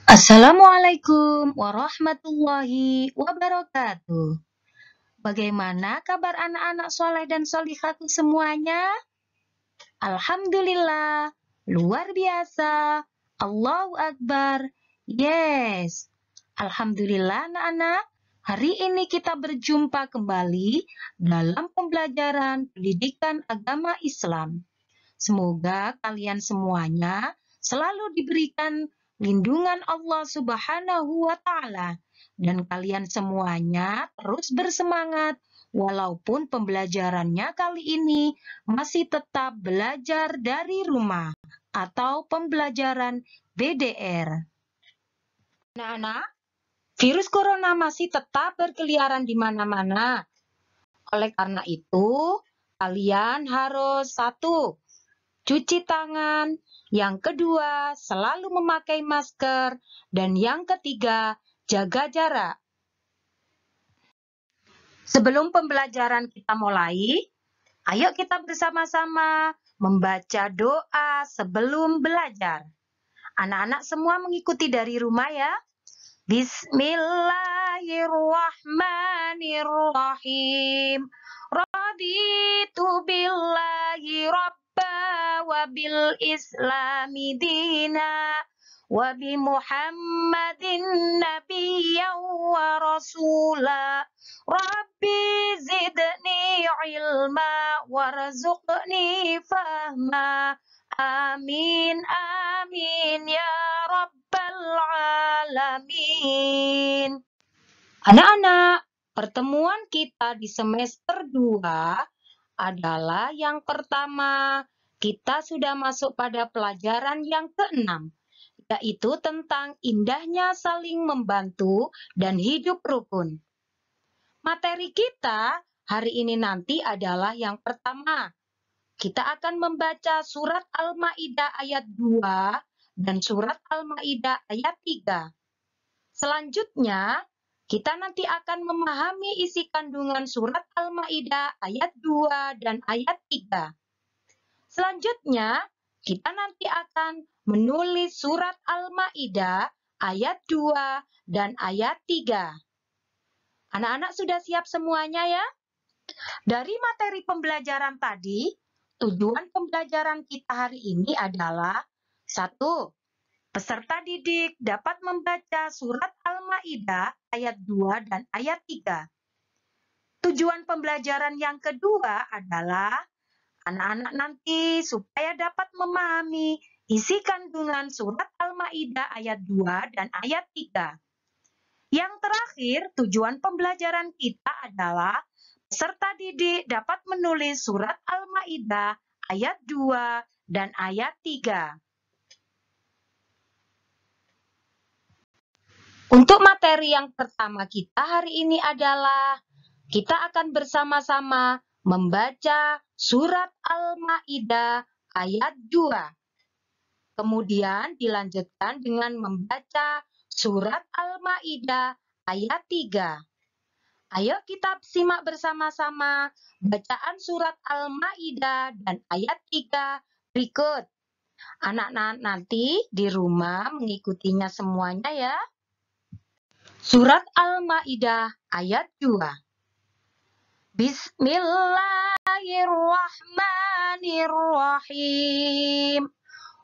Assalamualaikum warahmatullahi wabarakatuh. Bagaimana kabar anak-anak soleh dan solihatu semuanya? Alhamdulillah, luar biasa. Allahu Akbar. Yes. Alhamdulillah anak-anak, hari ini kita berjumpa kembali dalam pembelajaran pendidikan agama Islam. Semoga kalian semuanya selalu diberikan lindungan Allah Subhanahu wa Ta'ala, dan kalian semuanya terus bersemangat walaupun pembelajarannya kali ini masih tetap belajar dari rumah atau pembelajaran BDR. Anak-anak, virus corona masih tetap berkeliaran di mana-mana. Oleh karena itu, kalian harus cuci tangan. Yang kedua, selalu memakai masker. Dan yang ketiga, jaga jarak. Sebelum pembelajaran kita mulai, ayo kita bersama-sama membaca doa sebelum belajar. Anak-anak semua mengikuti dari rumah ya. Bismillahirrahmanirrahim. Raditu billahi rabba wa bil islami dina wa bi muhammadin nabiyyan wa rasula. Rabbi zidni ilma warzuqni fahma. Amin amin ya rabbal alamin. Anak-anak, pertemuan kita di semester 2 adalah yang pertama. Kita sudah masuk pada pelajaran yang ke-6, yaitu tentang indahnya saling membantu dan hidup rukun. Materi kita hari ini nanti adalah yang pertama. Kita akan membaca surat Al-Maidah ayat 2 dan surat Al-Maidah ayat 3. Selanjutnya, kita nanti akan memahami isi kandungan surat Al-Maidah ayat 2 dan ayat 3. Selanjutnya, kita nanti akan menulis surat Al-Maidah ayat 2 dan ayat 3. Anak-anak sudah siap semuanya ya? Dari materi pembelajaran tadi, tujuan pembelajaran kita hari ini adalah 1. Peserta didik dapat membaca surat Al-Maidah ayat 2 dan ayat 3. Tujuan pembelajaran yang kedua adalah anak-anak nanti supaya dapat memahami isi kandungan surat Al-Maidah ayat 2 dan ayat 3. Yang terakhir, tujuan pembelajaran kita adalah peserta didik dapat menulis surat Al-Maidah ayat 2 dan ayat 3. Untuk materi yang pertama kita hari ini adalah kita akan bersama-sama membaca surat Al-Maidah ayat 2. Kemudian dilanjutkan dengan membaca surat Al-Maidah ayat 3. Ayo kita simak bersama-sama bacaan surat Al-Maidah dan ayat 3 berikut. Anak-anak nanti di rumah mengikutinya semuanya ya. Surat Al-Maidah ayat 2. Bismillahirrahmanirrahim.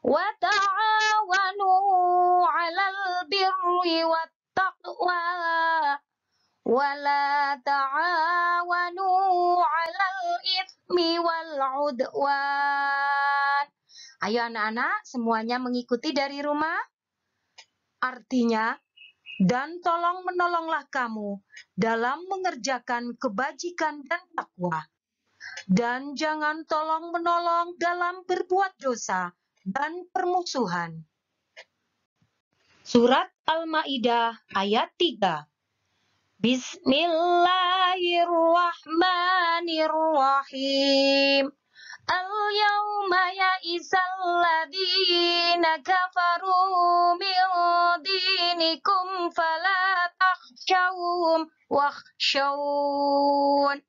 Wa ta'awanu 'alal birri wat taqwa wa la ta'awanu 'alal itsmi wal 'udwan. Ayo anak-anak semuanya mengikuti dari rumah. Artinya, dan tolong menolonglah kamu dalam mengerjakan kebajikan dan takwa. Dan jangan tolong menolong dalam berbuat dosa dan permusuhan. Surat Al-Maidah ayat 3. Bismillahirrahmanirrahim. Al-yawma ya'isal ladina kafaru min dinikum fala takhshawhum wakhshawun.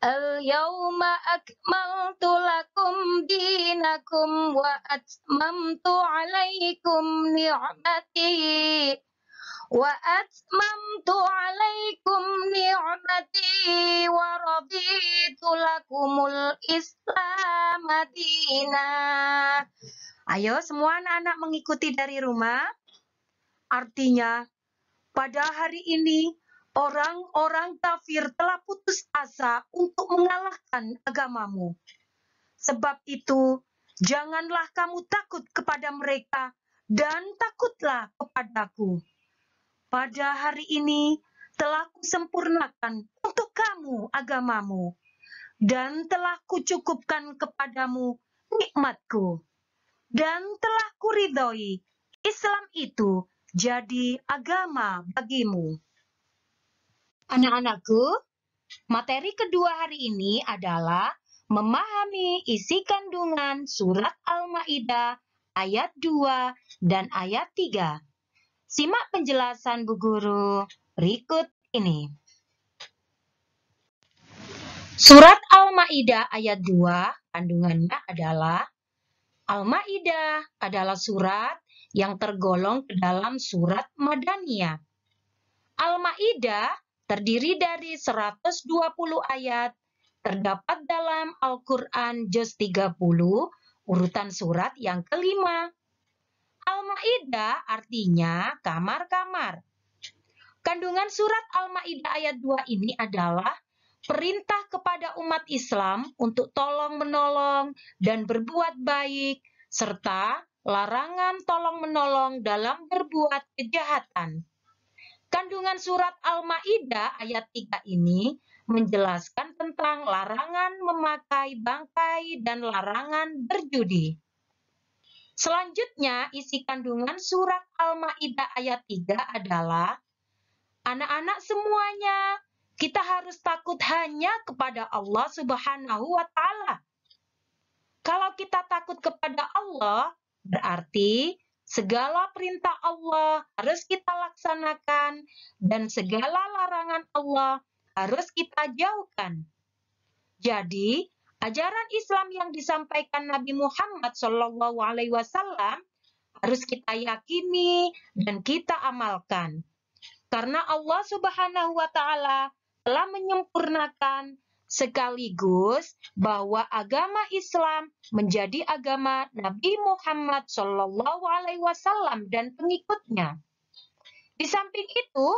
Al-yawma akmaltu lakum dinakum wa atmamtu alaikum ni'mati wa raditu lakumul Islam madina. Ayo semua anak-anak mengikuti dari rumah. Artinya, pada hari ini orang-orang kafir telah putus asa untuk mengalahkan agamamu. Sebab itu, janganlah kamu takut kepada mereka dan takutlah kepadaku. Pada hari ini telah kusempurnakan untuk kamu agamamu dan telah kucukupkan kepadamu nikmatku dan telah kuridhoi Islam itu jadi agama bagimu. Anak-anakku, materi kedua hari ini adalah memahami isi kandungan surat Al-Maidah ayat 2 dan ayat 3. Simak penjelasan Bu Guru berikut ini. Surat Al-Maidah ayat 2 kandungannya adalah Al-Maidah adalah surat yang tergolong ke dalam surat Madaniyah. Al-Maidah terdiri dari 120 ayat, terdapat dalam Al-Quran juz 30, urutan surat yang kelima. Al-Maidah artinya kamar-kamar. Kandungan surat Al-Maidah ayat 2 ini adalah perintah kepada umat Islam untuk tolong-menolong dan berbuat baik, serta larangan tolong-menolong dalam berbuat kejahatan. Kandungan surat Al-Maidah ayat 3 ini menjelaskan tentang larangan memakai bangkai dan larangan berjudi. Selanjutnya, isi kandungan surat Al-Maidah ayat 3 adalah, anak-anak semuanya, kita harus takut hanya kepada Allah Subhanahu wa Ta'ala. Kalau kita takut kepada Allah, berarti segala perintah Allah harus kita laksanakan dan segala larangan Allah harus kita jauhkan. Jadi, ajaran Islam yang disampaikan Nabi Muhammad SAW harus kita yakini dan kita amalkan. Karena Allah Subhanahu wa Ta'ala telah menyempurnakan sekaligus bahwa agama Islam menjadi agama Nabi Muhammad SAW dan pengikutnya. Di samping itu,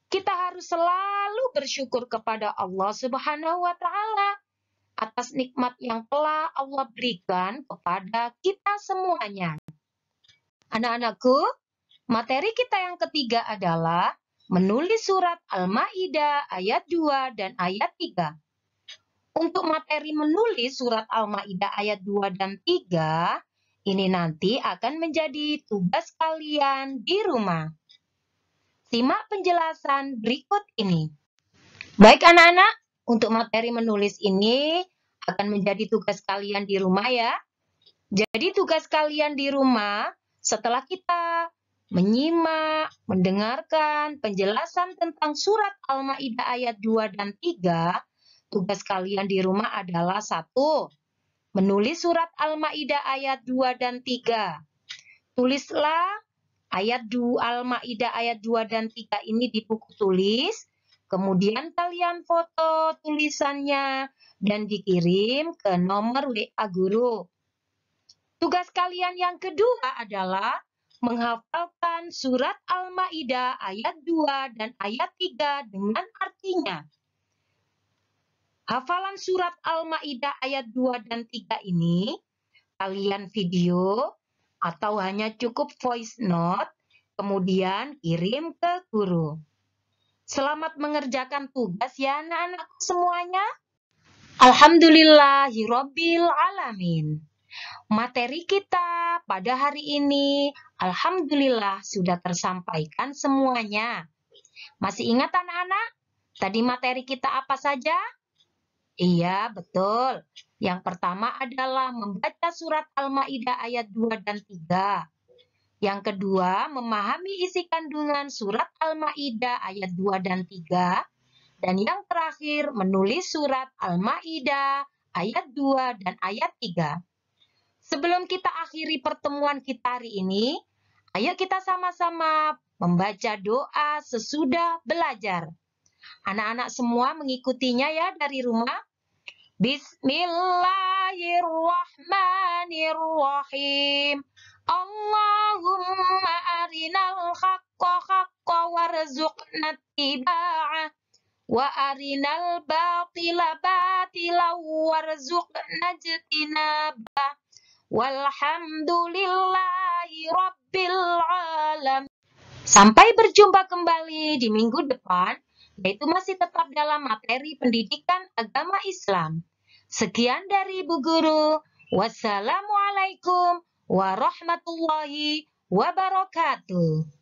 kita harus selalu bersyukur kepada Allah Subhanahu wa Ta'ala atas nikmat yang telah Allah berikan kepada kita semuanya. Anak-anakku, materi kita yang ketiga adalah menulis surat Al-Maidah ayat 2 dan ayat 3. Untuk materi menulis surat Al-Maidah ayat 2 dan 3, ini nanti akan menjadi tugas kalian di rumah. Simak penjelasan berikut ini. Baik anak-anak, untuk materi menulis ini akan menjadi tugas kalian di rumah ya. Jadi tugas kalian di rumah setelah kita menyimak, mendengarkan penjelasan tentang surat Al-Maidah ayat 2 dan 3, tugas kalian di rumah adalah 1. Menulis surat Al-Maidah ayat 2 dan 3. Tulislah ayat 2 Al-Maidah ayat 2 dan 3 ini di buku tulis. Kemudian kalian foto tulisannya dan dikirim ke nomor WA guru. Tugas kalian yang kedua adalah menghafalkan surat Al-Maidah ayat 2 dan ayat 3 dengan artinya. Hafalan surat Al-Maidah ayat 2 dan 3 ini kalian video atau hanya cukup voice note, kemudian kirim ke guru. Selamat mengerjakan tugas ya anak-anakku semuanya. Alhamdulillahirabbil alamin. Materi kita pada hari ini alhamdulillah sudah tersampaikan semuanya. Masih ingat anak-anak? Tadi materi kita apa saja? Iya, betul. Yang pertama adalah membaca surat Al-Maidah ayat 2 dan 3. Yang kedua, memahami isi kandungan surat Al-Maidah ayat 2 dan 3. Dan yang terakhir, menulis surat Al-Maidah ayat 2 dan ayat 3. Sebelum kita akhiri pertemuan kita hari ini, ayo kita sama-sama membaca doa sesudah belajar. Anak-anak semua mengikutinya ya dari rumah. Bismillahirrahmanirrahim. Allahumma arinal haqqa haqqa warzuqna ittiba'ah. Wa arinal batila batila warzuqna ijtinabah. Walhamdulillahi rabbil alamin. Sampai berjumpa kembali di minggu depan, yaitu masih tetap dalam materi pendidikan agama Islam. Sekian dari Ibu Guru. Wassalamualaikum warahmatullahi wabarakatuh.